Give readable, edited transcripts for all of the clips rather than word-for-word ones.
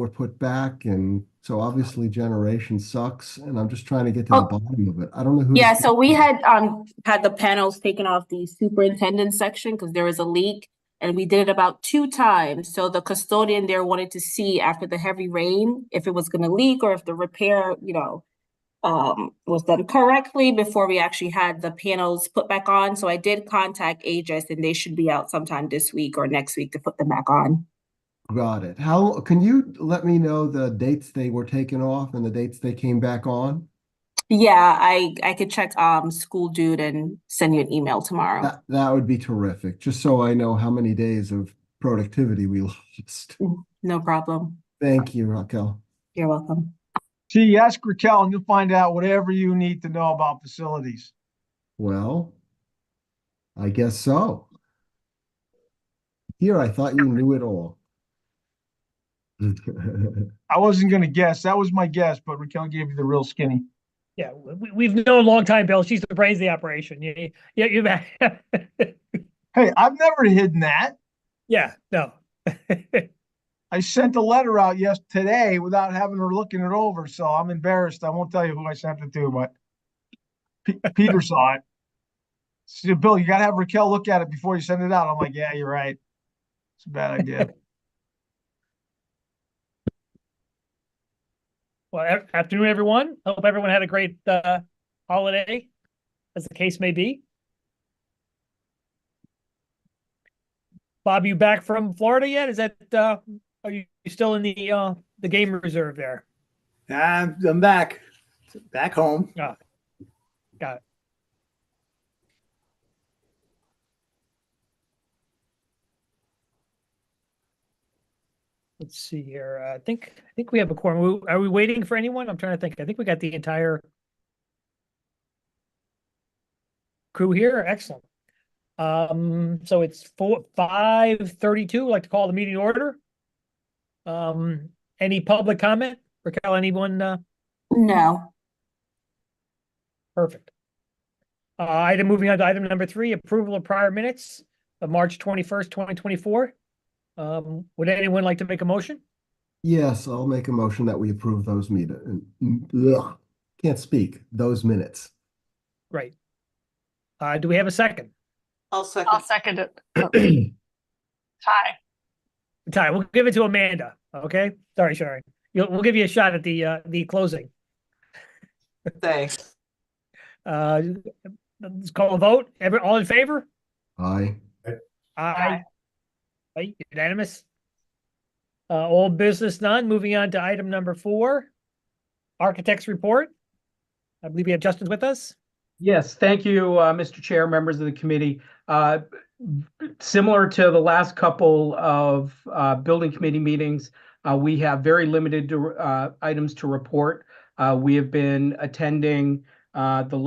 were put back, and so obviously generation sucks, and I'm just trying to get to the Oh, bottom of it. I don't know who to yeah, speak so we to. had the panels taken off the superintendent section because there was a leak, and we did it about 2 times. So the custodian there wanted to see after the heavy rain if it was going to leak or if the repair, was done correctly before we actually had the panels put back on. So I did contact Aegis, and they should be out sometime this week or next week to put them back on. Got it. How can you let me know the dates they were taken off and the dates they came back on? Yeah, I could check School Dude and send you an email tomorrow. That would be terrific, just so I know how many days of productivity we lost. No problem. Thank you, Raquel. You're welcome. See, ask Raquel and you'll find out whatever you need to know about facilities. Well, I guess so. Here, I thought you knew it all. I wasn't going to guess. That was my guess, but Raquel gave you the real skinny. Yeah, we've known a long time, Bill. She's the brains of the operation. You Hey, I've never hidden that. yeah, no. I sent a letter out today without having her looking it over, so I'm embarrassed. I won't tell you who I sent it to, but Peter saw it. She said, Bill, you got to have Raquel look at it before you send it out. I'm like, yeah, you're right. It's a bad idea. Well, afternoon, everyone. Hope everyone had a great holiday, as the case may be. Bob, you back from Florida yet? Is that are you still in the game reserve there? I'm back home. Oh, got it. Let's see here. I think we have a quorum. Are we waiting for anyone? I'm trying to think. I think we got the entire crew here. Excellent. So it's 5:32. I'd like to call the meeting to order. Any public comment? Raquel, anyone? No. Perfect. Moving on to item number 3, approval of prior minutes of March 21st, 2024. Would anyone like to make a motion? Yes, I'll make a motion that we approve those can't speak, those minutes. Right. Do we have a second? I'll second it. Hi. Ty, we'll give it to Amanda. Okay. Sorry, Sharon. We'll give you a shot at the closing. Thanks. Let's call a vote. All in favor? Aye. Aye. Aye. Unanimous. All business none. Moving on to item number 4, architect's report. I believe we have Justin with us. Yes, thank you, Mr. Chair, members of the committee. Similar to the last couple of building committee meetings, we have very limited items to report. We have been attending the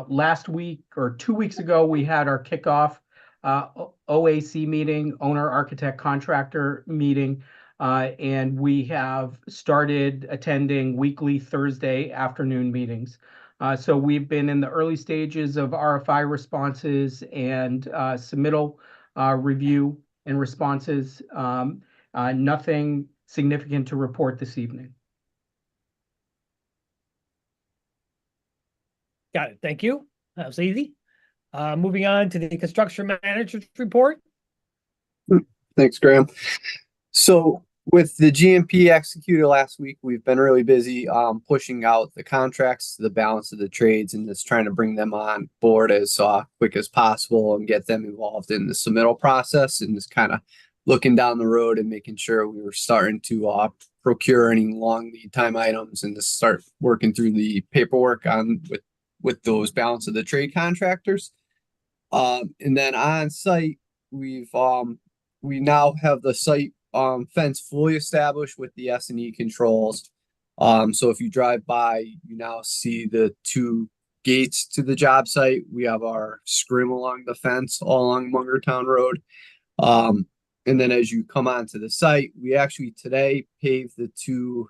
last week or 2 weeks ago, we had our kickoff OAC meeting, owner architect contractor meeting, and we have started attending weekly Thursday afternoon meetings. So we've been in the early stages of RFI responses and submittal review and responses. Nothing significant to report this evening. Got it. Thank you. That was easy. Moving on to the construction manager's report. Thanks, Graham. So with the GMP executed last week, we've been really busy pushing out the contracts to the balance of the trades and just trying to bring them on board as quick as possible and get them involved in the submittal process, and just kind of looking down the road and making sure we were starting to procure any long lead time items and to start working through the paperwork on with those balance of the trade contractors. And then on site, we now have the site fence fully established with the S&E controls. So if you drive by, you now see the 2 gates to the job site. We have our scrim along the fence all along Mungertown Road. And then as you come onto the site, we actually today paved the 2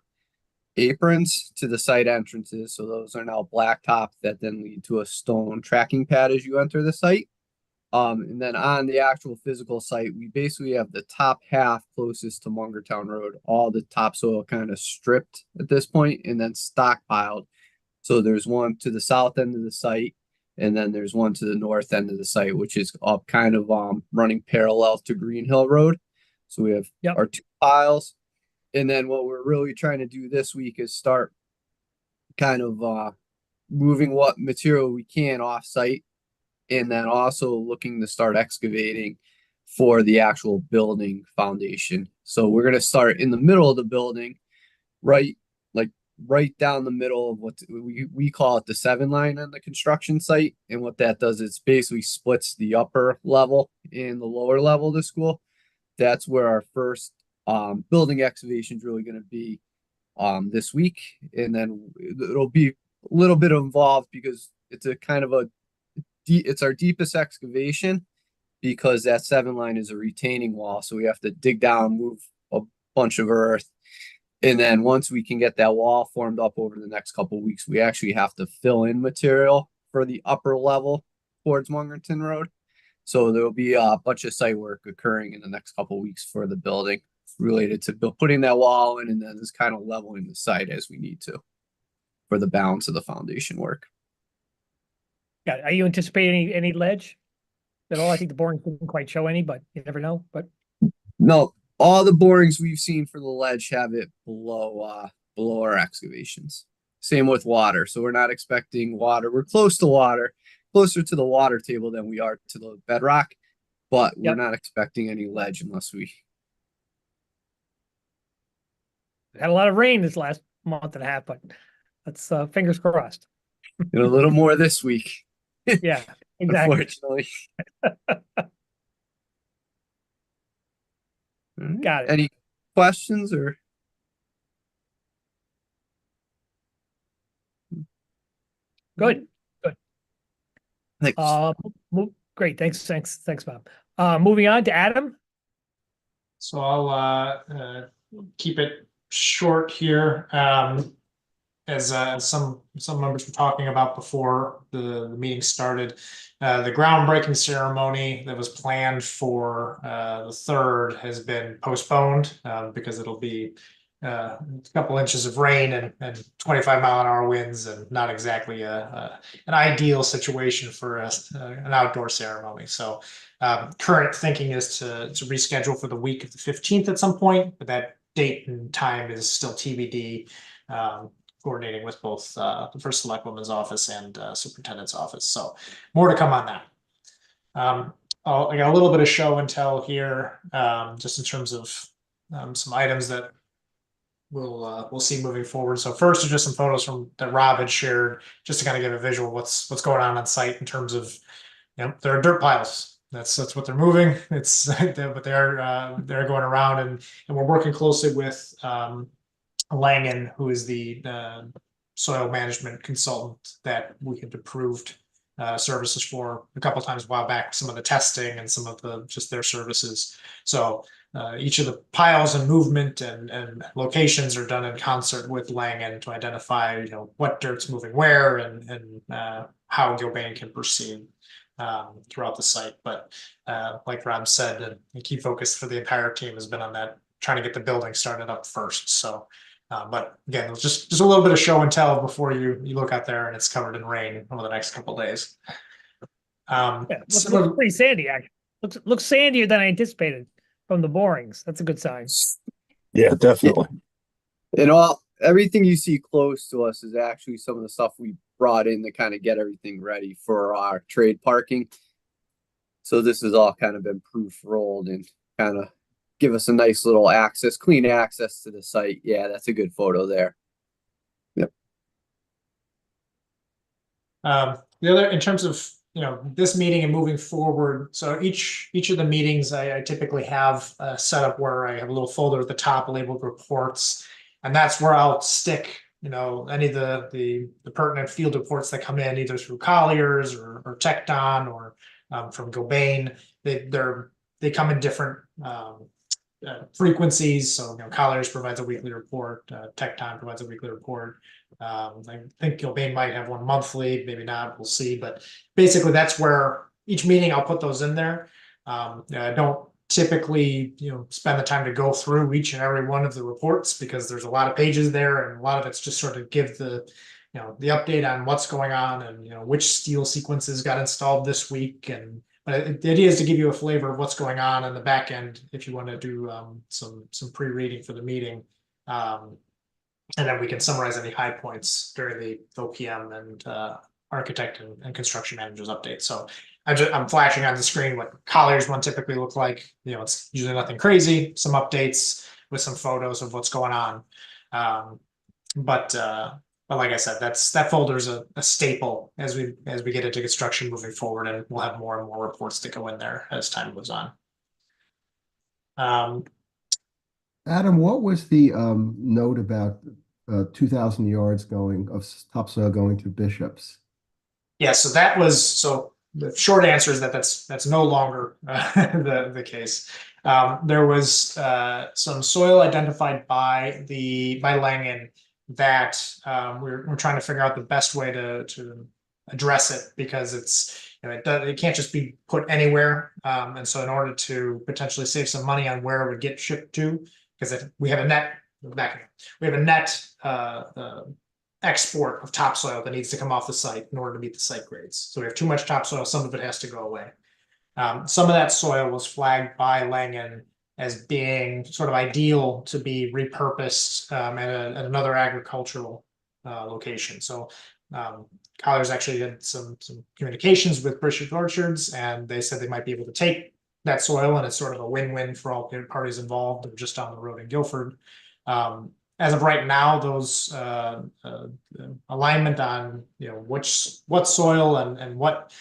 aprons to the site entrances. So those are now blacktop that then lead to a stone tracking pad as you enter the site. And then on the actual physical site, we basically have the top half closest to Mungertown Road, all the topsoil kind of stripped at this point and then stockpiled. So there's one to the south end of the site, and then there's one to the north end of the site, which is up kind of running parallel to Green Hill Road. So we have Yep. our 2 piles. And then what we're really trying to do this week is start kind of moving what material we can off site, and then also looking to start excavating for the actual building foundation. So we're gonna start in the middle of the building, right down the middle of what we call it the 7 line on the construction site. And what that does is basically splits the upper level and the lower level of the school. That's where our first building excavation is really going to be this week. And then it'll be a little bit involved because it's a kind of it's our deepest excavation, because that 7 line is a retaining wall. So we have to dig down, move a bunch of earth. And then once we can get that wall formed up over the next couple of weeks, we actually have to fill in material for the upper level towards Mungerton Road. So there'll be a bunch of site work occurring in the next couple of weeks for the building related to putting that wall in, and then just kind of leveling the site as we need to for the balance of the foundation work. Yeah, are you anticipating any ledge at all? I think the boring didn't quite show any, but you never know, but. No, all the borings we've seen for the ledge have it below our excavations. Same with water. So we're not expecting water. We're close to water, closer to the water table than we are to the bedrock, but we're Yep. not expecting any ledge unless we. Had a lot of rain this last month and a half, but that's fingers crossed. And a little more this week, Yeah, exactly. unfortunately. All right. Got it. Any questions or? Good. Thanks. Great. Thanks, Bob. Moving on to Adam. So I'll keep it short here. As some members were talking about before the meeting started, the groundbreaking ceremony that was planned for the 3rd has been postponed because it'll be a couple inches of rain and 25-mile-an-hour winds, and not exactly an ideal situation for an outdoor ceremony. So current thinking is to reschedule for the week of the 15th at some point, but that date and time is still TBD. Coordinating with both the First Selectwoman's office and Superintendent's office. So more to come on that. I got a little bit of show and tell here, just in terms of some items that we'll see moving forward. So first are just some photos that Rob had shared, just to kind of give a visual of what's going on site in terms of, there are dirt piles. That's what they're moving. But they're going around, and we're working closely with Langen, who is the soil management consultant that we had approved services for a couple times a while back, some of the testing and some of just their services. So each of the piles and movement and locations are done in concert with Langen to identify, what dirt's moving where and how Gilbane can proceed throughout the site. But like Rob said, the key focus for the entire team has been on that, trying to get the building started up first. So but again, it's just a little bit of show and tell before you look out there and it's covered in rain over the next couple of days. Looks pretty sandy, actually. Looks sandier than I anticipated from the borings. That's a good sign. Yeah, definitely. And everything you see close to us is actually some of the stuff we brought in to kind of get everything ready for our trade parking. So this has all kind of been proof rolled and kind of give us a nice little clean access to the site. Yeah, that's a good photo there. Yep. The other, in terms of, this meeting and moving forward, so each of the meetings I typically have set up where I have a little folder at the top labeled reports, and that's where I'll stick, any of the pertinent field reports that come in, either through Colliers or Tecton or from Gilbane. They come in different frequencies. So, Colliers provides a weekly report, Tecton provides a weekly report. I think Gilbane might have one monthly, maybe not, we'll see. But basically that's where each meeting, I'll put those in there. I don't typically, spend the time to go through each and every one of the reports because there's a lot of pages there, and a lot of it's just sort of give the update on what's going on and which steel sequences got installed this week. But the idea is to give you a flavor of what's going on in the back end if you want to do some pre-reading for the meeting. And then we can summarize any high points during the OPM and architect and construction managers update. So I'm flashing on the screen what Colliers one typically look like. It's usually nothing crazy, some updates with some photos of what's going on. But like I said, that folder is a staple as we get into construction moving forward, and we'll have more and more reports that go in there as time goes on. Adam, what was the note about 2,000 yards of topsoil going to Bishops? Yeah, so the short answer is that's no longer the case. There was some soil identified by Langen that we're trying to figure out the best way to address it, because it can't just be put anywhere. And so in order to potentially save some money on where it would get shipped to, because we have a net export of topsoil that needs to come off the site in order to meet the site grades. So we have too much topsoil, some of it has to go away. Some of that soil was flagged by Langen as being sort of ideal to be repurposed at another agricultural location. So Colliers actually had some communications with Bishop Orchards, and they said they might be able to take that soil, and it's sort of a win-win for all parties involved. They're just down the road in Guilford. As of right now, those alignment on what soil and what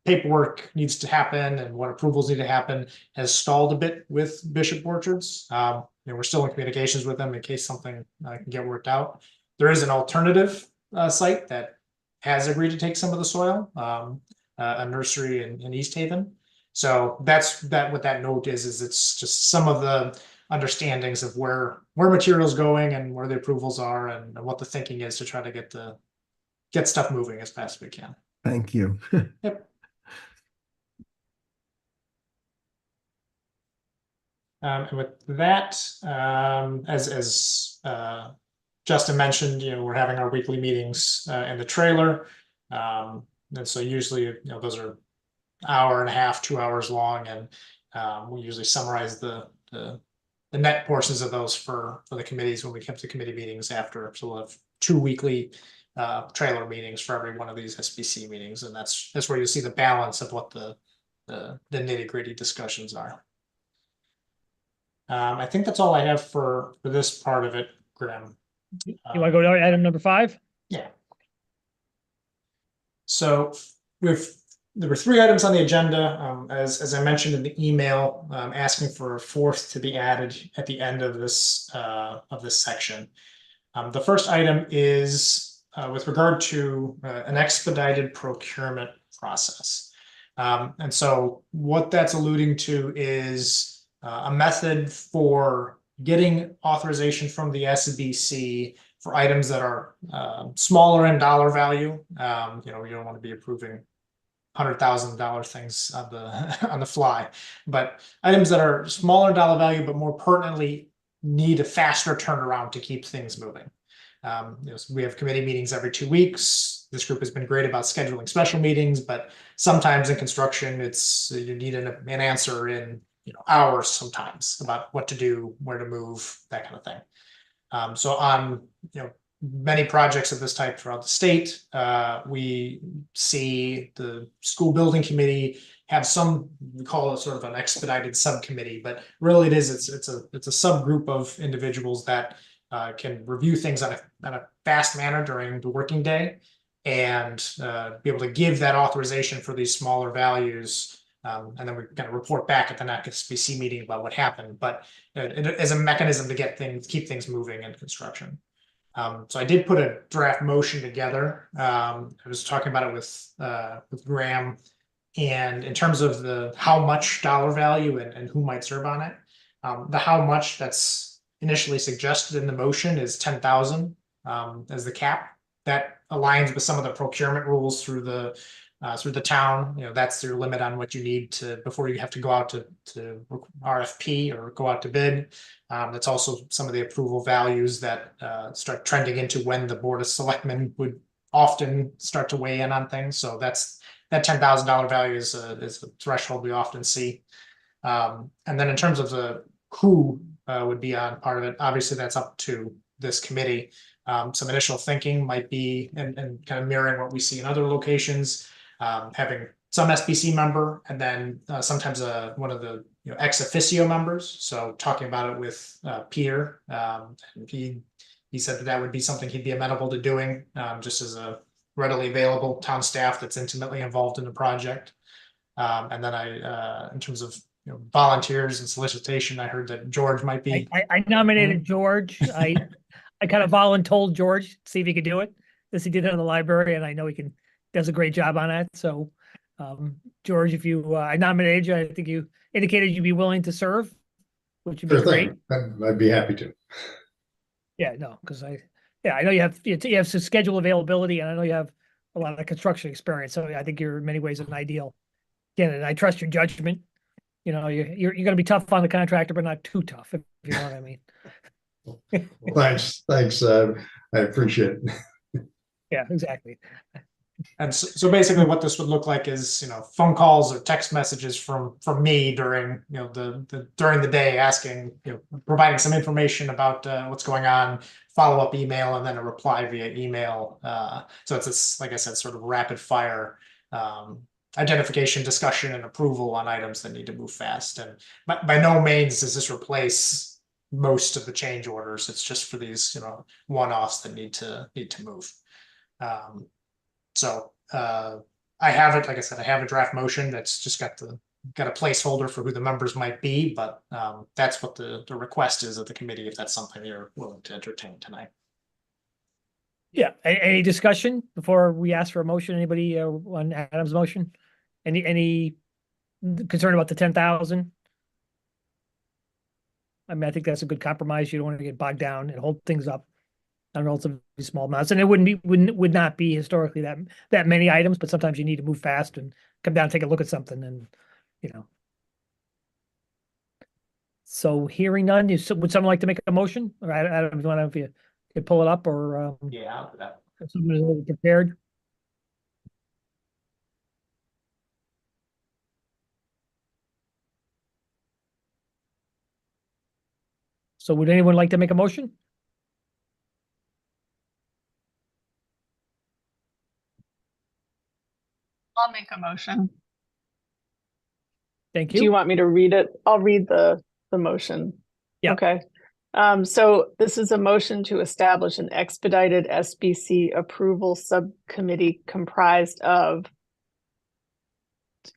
paperwork needs to happen and what approvals need to happen has stalled a bit with Bishop Orchards. We're still in communications with them in case something can get worked out. There is an alternative site that has agreed to take some of the soil, a nursery in East Haven. So what that note is it's just some of the understandings of where material's going and where the approvals are and what the thinking is to try to get stuff moving as fast as we can. Thank you. Yep. And with that, as Justin mentioned, we're having our weekly meetings in the trailer, and so usually those are hour and a half, 2 hours long, and we usually summarize the net portions of those for the committees when we come to committee meetings after. So we'll have 2 weekly trailer meetings for every one of these SBC meetings, and that's where you'll see the balance of what the nitty-gritty discussions are. I think that's all I have for this part of it, Graham. You want to go to item number 5? Yeah. So there were 3 items on the agenda, as I mentioned in the email, asking for a 4th to be added at the end of this section. The first item is with regard to an expedited procurement process. And so what that's alluding to is a method for getting authorization from the SBC for items that are smaller in dollar value. We don't want to be approving $100,000 things on the fly, but items that are smaller dollar value but more pertinently need a faster turnaround to keep things moving. So we have committee meetings every 2 weeks. This group has been great about scheduling special meetings, but sometimes in construction, you need an answer in hours sometimes about what to do, where to move, that kind of thing. So on many projects of this type throughout the state, we see the school building committee have we call it sort of an expedited subcommittee, but really it's a subgroup of individuals that can review things on a fast manner during the working day and be able to give that authorization for these smaller values. And then we kind of report back at the next SBC meeting about what happened, but as a mechanism to keep things moving in construction. So I did put a draft motion together. I was talking about it with Graham, and in terms of the how much dollar value and who might serve on it, the how much that's initially suggested in the motion is 10,000 as the cap. That aligns with some of the procurement rules through the through the town. That's your limit on what you need to before you have to go out to RFP or go out to bid. That's also some of the approval values that start trending into when the Board of Selectmen would often start to weigh in on things. So that $10,000 value is a threshold we often see. And then in terms of who would be on part of it, obviously that's up to this committee. Some initial thinking might be, and kind of mirroring what we see in other locations, having some SBC member, and then sometimes one of the ex officio members. So talking about it with Peter, and he said that would be something he'd be amenable to doing, just as a readily available town staff that's intimately involved in the project. And then in terms of volunteers and solicitation, I heard that George might be. I nominated George. I kind of voluntold George, see if he could do it, as he did it in the library, and I know he does a great job on that. So, George, if I nominated you, I think you indicated you'd be willing to serve, which would be great. I'd be happy to. Yeah, no, because I know you have some schedule availability, and I know you have a lot of construction experience. So I think you're in many ways an ideal candidate. I trust your judgment. You're going to be tough on the contractor, but not too tough, if you know what I mean. Well, thanks. I appreciate it. Yeah, exactly. And so basically what this would look like is, phone calls or text messages from me during, during the day, asking, providing some information about what's going on, follow-up email, and then a reply via email. So it's this, like I said, sort of rapid fire identification, discussion, and approval on items that need to move fast. And by no means does this replace most of the change orders. It's just for these, one-offs that need to move. So I have it, like I said, I have a draft motion that's just got a placeholder for who the members might be, but that's what the request is of the committee, if that's something you're willing to entertain tonight. Yeah. Any discussion before we ask for a motion? Anybody on Adam's motion? Any concern about the 10,000? I mean, I think that's a good compromise. You don't want to get bogged down and hold things up on relatively small amounts, and it would not be historically that many items, but sometimes you need to move fast and come down and take a look at something, and So hearing none, would someone like to make a motion? Or I don't know if you could pull it up, or Yeah, I'll do that. if someone is already prepared. So would anyone like to make a motion? I'll make a motion. Thank Do you you. want me to read it? I'll read the motion. Yeah. Okay. So this is a motion to establish an expedited SBC approval subcommittee comprised of,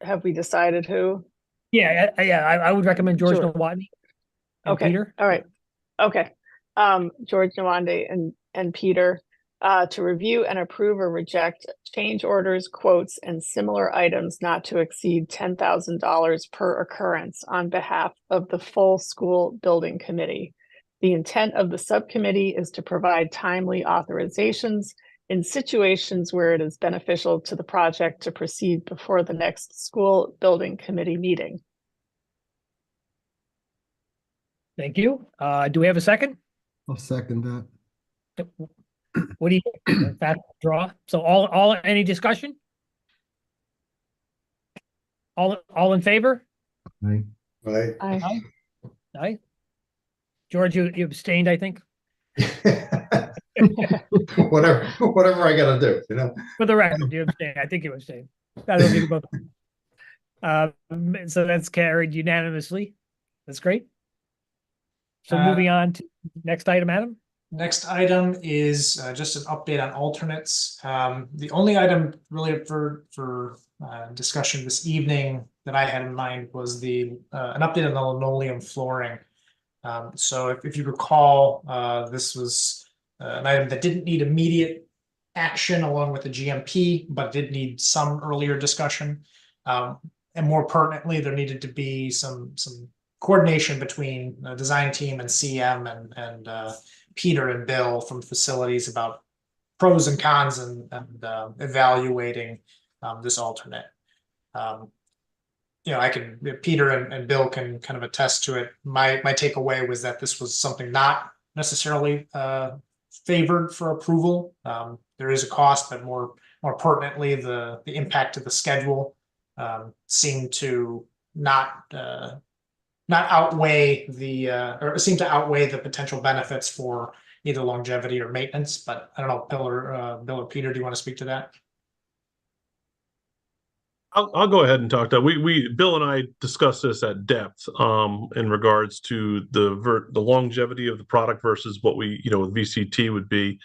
have we decided who? Yeah, I would recommend George Sure. Nawandny and Okay. Peter. All right. Okay. George Nawande and Peter to review and approve or reject change orders, quotes, and similar items not to exceed $10,000 per occurrence on behalf of the full school building committee. The intent of the subcommittee is to provide timely authorizations in situations where it is beneficial to the project to proceed before the next school building committee meeting. Thank you. Do we have a second? I'll second that. What do you think? Fast draw? So all any discussion? All in favor? Aye. Right. Aye. Aye. George, you abstained, I think. Whatever I gotta do, For the record, you abstained. I think you abstained. I don't think both. So that's carried unanimously. That's great. So moving on to next item, Adam. Next item is just an update on alternates. The only item really for discussion this evening that I had in mind was an update on the linoleum flooring. So if you recall, this was an item that didn't need immediate action along with the GMP, but did need some earlier discussion. And more pertinently, there needed to be some coordination between the design team and CM and Peter and Bill from facilities about pros and cons and evaluating this alternate. I can, Peter and Bill can kind of attest to it. My takeaway was that this was something not necessarily favored for approval. There is a cost, but more pertinently, the impact to the schedule seemed to not outweigh or seem to outweigh the potential benefits for either longevity or maintenance. But I don't know, Bill or Peter, do you want to speak to that? I'll go ahead and talk to we Bill and I discussed this at depth in regards to the longevity of the product versus what we with VCT would be,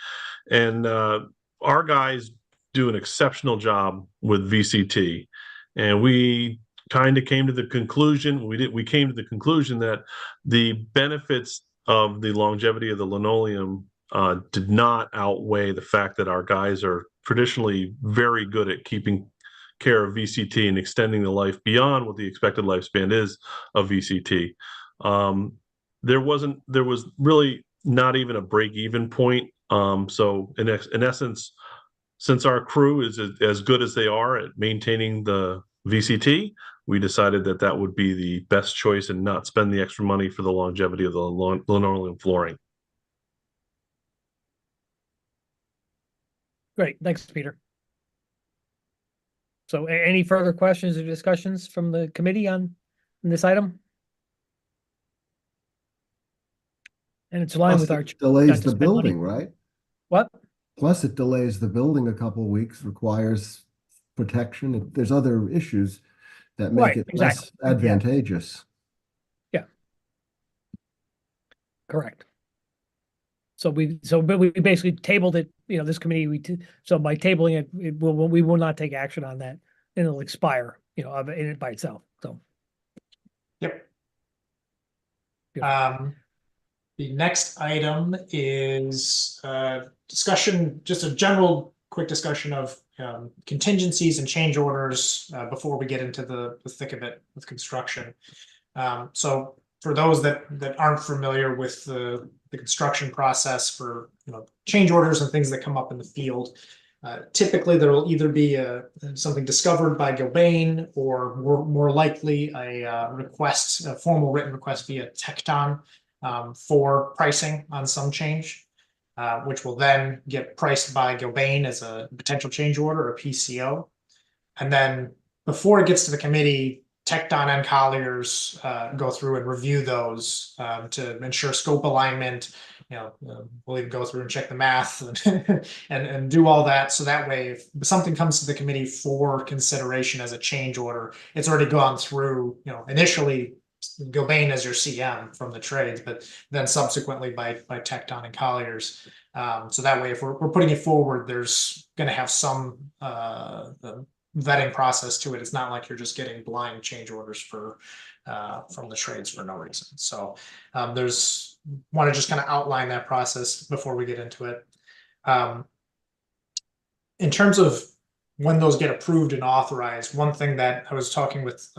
and our guys do an exceptional job with VCT, and we kind of came to the conclusion we came to the conclusion that the benefits of the longevity of the linoleum did not outweigh the fact that our guys are traditionally very good at keeping care of VCT and extending the life beyond what the expected lifespan is of VCT. There was really not even a break-even point. So in essence, since our crew is as good as they are at maintaining the VCT, we decided that would be the best choice and not spend the extra money for the longevity of the linoleum flooring. Great, thanks, Peter. So any further questions or discussions from the committee on this item? And it's aligned with our. Delays the building, right? What? Plus it delays the building a couple of weeks, requires protection. There's other issues that make it less advantageous. Yeah. Correct. So we basically tabled it, this committee, so by tabling it, we will not take action on that, and it'll expire, in it by itself, so. Yep. The next item is discussion, just a general quick discussion of contingencies and change orders before we get into the thick of it with construction. So for those that aren't familiar with the construction process for change orders and things that come up in the field, typically there will either be something discovered by Gilbane or more likely a formal written request via Tecton for pricing on some change, which will then get priced by Gilbane as a potential change order or PCO. And then before it gets to the committee, Tecton and Colliers go through and review those to ensure scope alignment. We'll even go through and check the math and do all that. So that way, if something comes to the committee for consideration as a change order, it's already gone through, initially Gilbane as your CM from the trades, but then subsequently by Tecton and Colliers. So that way, if we're putting it forward, there's going to have some vetting process to it. It's not like you're just getting blind change orders from the trades for no reason. So want to just kind of outline that process before we get into it. In terms of when those get approved and authorized, one thing that I was talking with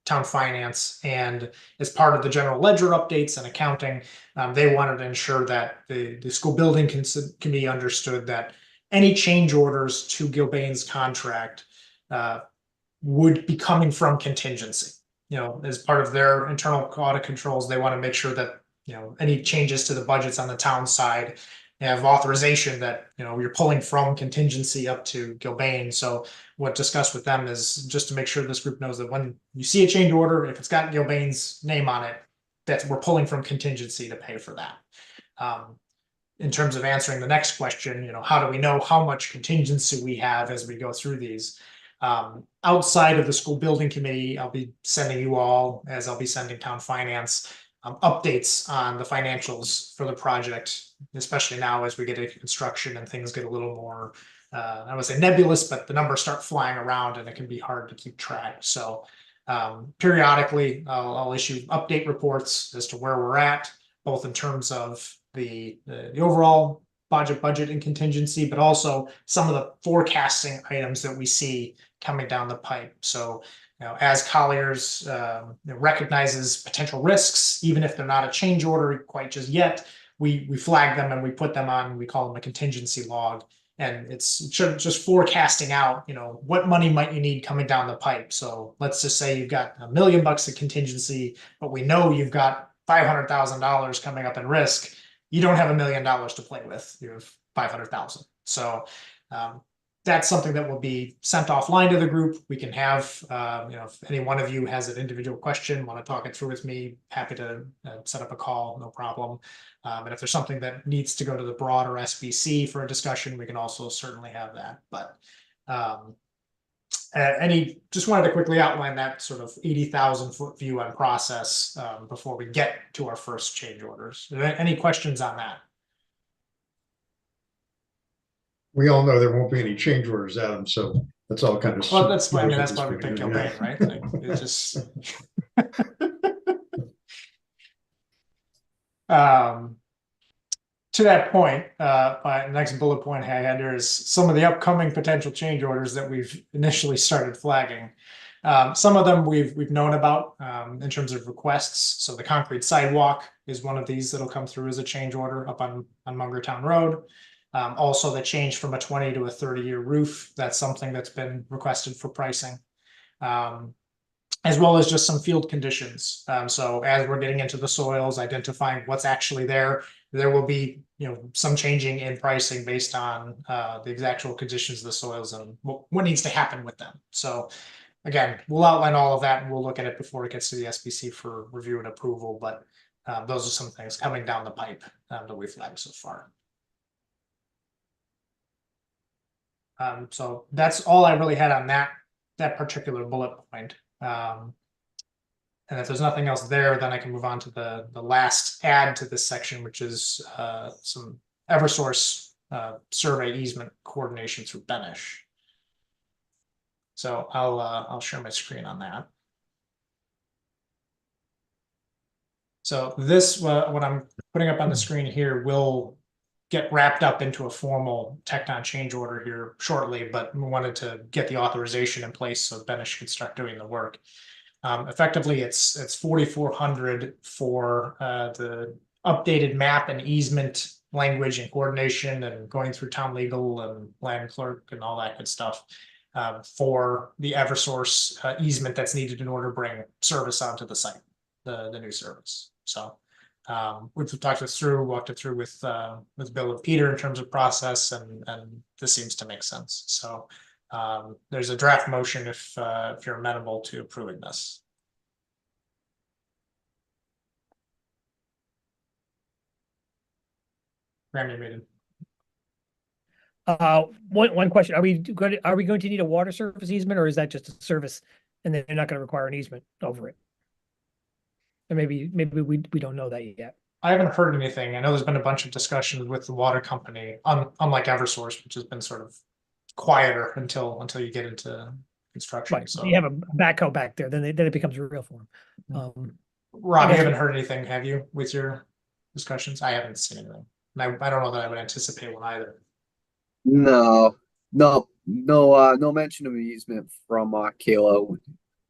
town finance, and as part of the general ledger updates and accounting, they wanted to ensure that the school building committee understood that any change orders to Gilbane's contract would be coming from contingency. As part of their internal audit controls, they want to make sure that any changes to the budgets on the town side have authorization that you're pulling from contingency up to Gilbane. So what discussed with them is just to make sure this group knows that when you see a change order, if it's got Gilbane's name on it, that we're pulling from contingency to pay for that. In terms of answering the next question, how do we know how much contingency we have as we go through these? Outside of the school building committee, I'll be sending you all, as I'll be sending town finance, updates on the financials for the project, especially now as we get into construction and things get a little more, I would say nebulous, but the numbers start flying around and it can be hard to keep track. So periodically, I'll issue update reports as to where we're at, both in terms of the overall budget and contingency, but also some of the forecasting items that we see coming down the pipe. So, as Colliers recognizes potential risks, even if they're not a change order quite just yet, we flag them and we put them on, we call them a contingency log. And it's just forecasting out, what money might you need coming down the pipe. So let's just say you've got $1 million of contingency, but we know you've got $500,000 coming up in risk. You don't have $1 million to play with. You have 500,000. So that's something that will be sent offline to the group. We can have, if any one of you has an individual question, want to talk it through with me, happy to set up a call, no problem. And if there's something that needs to go to the broader SBC for a discussion, we can also certainly have that. But just wanted to quickly outline that sort of 80,000 foot view on process before we get to our first change orders. Are there any questions on that? We all know there won't be any change orders, Adam, so that's all kind of. Well, that's why we pick Gilbane, right? Like, it's just. To that point, my next bullet point I had there is some of the upcoming potential change orders that we've initially started flagging. Some of them we've known about in terms of requests. So the concrete sidewalk is one of these that'll come through as a change order up on Mungertown Road. Also the change from a 20 to a 30-year roof. That's something that's been requested for pricing. As well as just some field conditions. So as we're getting into the soils, identifying what's actually there will be, some changing in pricing based on the actual conditions of the soils and what needs to happen with them. So again, we'll outline all of that and we'll look at it before it gets to the SBC for review and approval. But those are some things coming down the pipe that we've flagged so far. So that's all I really had on that particular bullet point. And if there's nothing else there, then I can move on to the last add to this section, which is some Eversource survey easement coordination through Benish. So I'll share my screen on that. So this, what I'm putting up on the screen here will get wrapped up into a formal Tecton change order here shortly, but we wanted to get the authorization in place so Benish could start doing the work. Effectively, it's 4,400 for the updated map and easement language and coordination and going through town legal and land clerk and all that good stuff for the Eversource easement that's needed in order to bring service onto the site, the new service. So we've walked it through with Bill and Peter in terms of process, and this seems to make sense. So there's a draft motion if you're amenable to approving this. Graham, you made it. One question: Are we going to need a water service easement, or is that just a service, and then they're not going to require an easement over it? And maybe we don't know that yet. I haven't heard anything. I know there's been a bunch of discussions with the water company, unlike Eversource, which has been sort of quieter until you get into construction. Right. So you have a backhoe back there, then it becomes real for them. Rob, you haven't heard anything, have you, with your discussions? I haven't seen anything. And I don't know that I would anticipate one either. No mention of easement from Kayla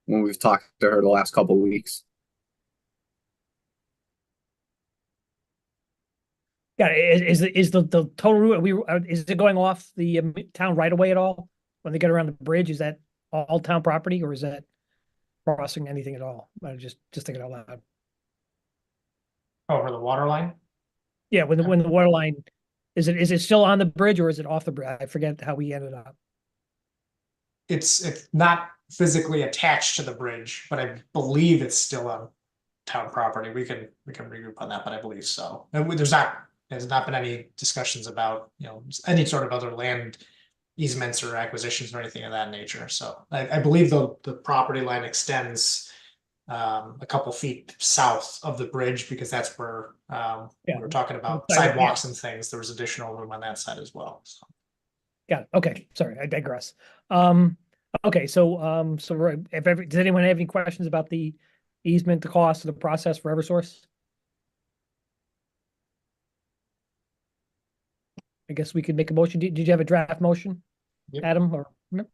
when we've talked to her the last couple of weeks. Yeah, is the total route is it going off the town right away at all when they get around the bridge? Is that all town property, or is that crossing anything at all? I'm just thinking out loud. Over the water line? Yeah, when the water line is it still on the bridge, or is it off the bridge? I forget how we ended up. It's not physically attached to the bridge, but I believe it's still on town property. We can regroup on that, but I believe so. And there's not been any discussions about any sort of other land easements or acquisitions or anything of that nature. So I believe the property line extends a couple feet south of the bridge, because that's where we were talking about sidewalks and things. There was additional room on that side as well. So. Got it. Okay, sorry, I digress. Okay, so does anyone have any questions about the easement, the cost, of the process for Eversource? I guess we could make a motion. Did you have a draft motion, Yep. Adam? Or no?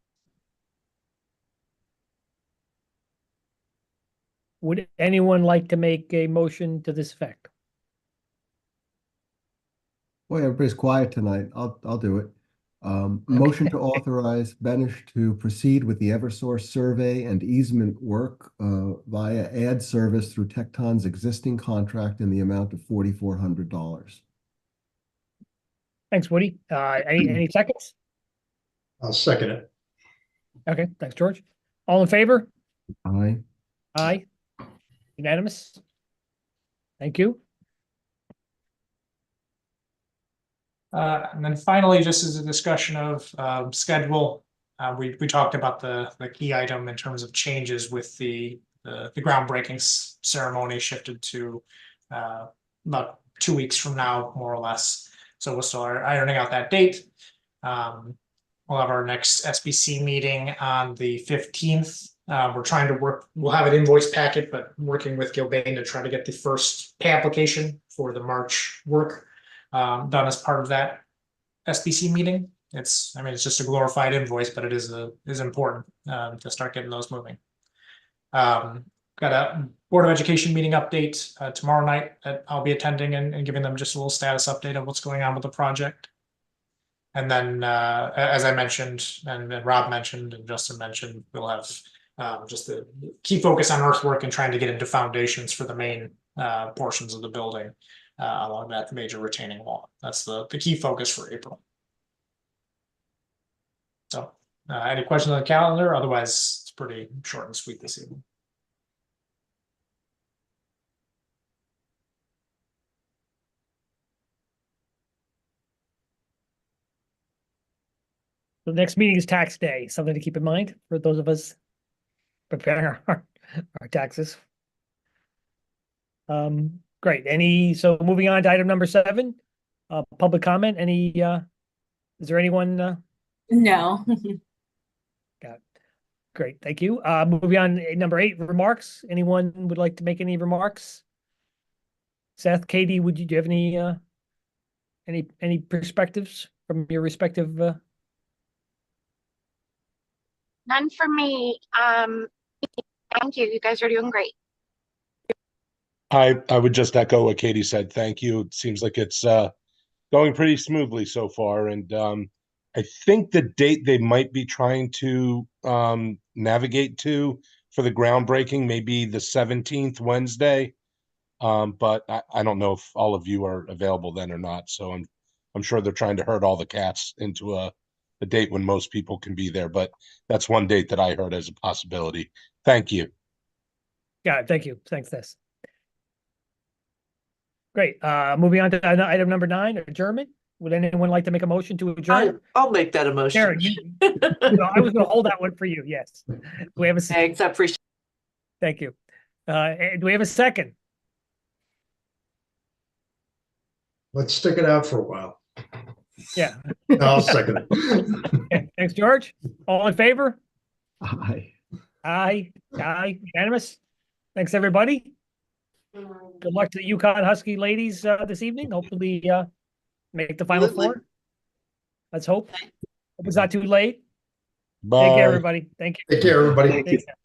Would anyone like to make a motion to this effect? Boy, everybody's quiet tonight. I'll do it. Motion to authorize Benish to proceed with the Eversource survey and easement work via ad service through Tecton's existing contract in the amount of $4,400. Thanks, Woody. Any seconds? I'll second it. Okay, thanks, George. All in favor? Aye. Aye. Unanimous? Thank you. And then finally, just as a discussion of schedule, we talked about the key item in terms of changes with the groundbreaking ceremony shifted to about 2 weeks from now, more or less. So we'll still ironing out that date. We'll have our next SBC meeting on the 15th. We're trying to work, we'll have an invoice packet, but working with Gilbane to try to get the first pay application for the March work done as part of that SBC meeting. It's just a glorified invoice, but it is important to start getting those moving. Got a Board of Education meeting update tomorrow night that I'll be attending and giving them just a little status update of what's going on with the project. And then, as I mentioned, and Rob mentioned, and Justin mentioned, we'll have just the key focus on earthwork and trying to get into foundations for the main portions of the building along that major retaining wall. That's the key focus for April. So, any questions on the calendar? Otherwise, it's pretty short and sweet this evening. The next meeting is tax day, something to keep in mind for those of us preparing our taxes. Great. So moving on to item number 7, public comment. Is there anyone? No. Got it. Great, thank you. Moving on to number 8, remarks. Anyone would like to make any remarks? Seth, Katie, do you have any perspectives from your respective? None for me. Thank you. You guys are doing great. I would just echo what Katie said. Thank you. It seems like it's going pretty smoothly so far. And I think the date they might be trying to navigate to for the groundbreaking may be the 17th Wednesday. But I don't know if all of you are available then or not. So I'm sure they're trying to herd all the cats into a date when most people can be there. But that's one date that I heard as a possibility. Thank you. Yeah, thank you. Thanks, Tess. Great. Moving on to item number 9, adjournment. Would anyone like to make a motion to adjourn? I'll make that a motion. Karen, I was going to hold that one for you. Yes. Do we have a second? Thanks, I appreciate. Thank you. Do we have a second? Let's stick it out for a while. Yeah. I'll second it. Okay, thanks, George. All in favor? Aye. Aye. Aye. Unanimous. Thanks, everybody. Good luck to the UConn Husky ladies this evening. Hopefully make the Final Four. Let's hope. Hope it's not too late. Bye. Take care, everybody. Thank you. Take care, everybody. Take care.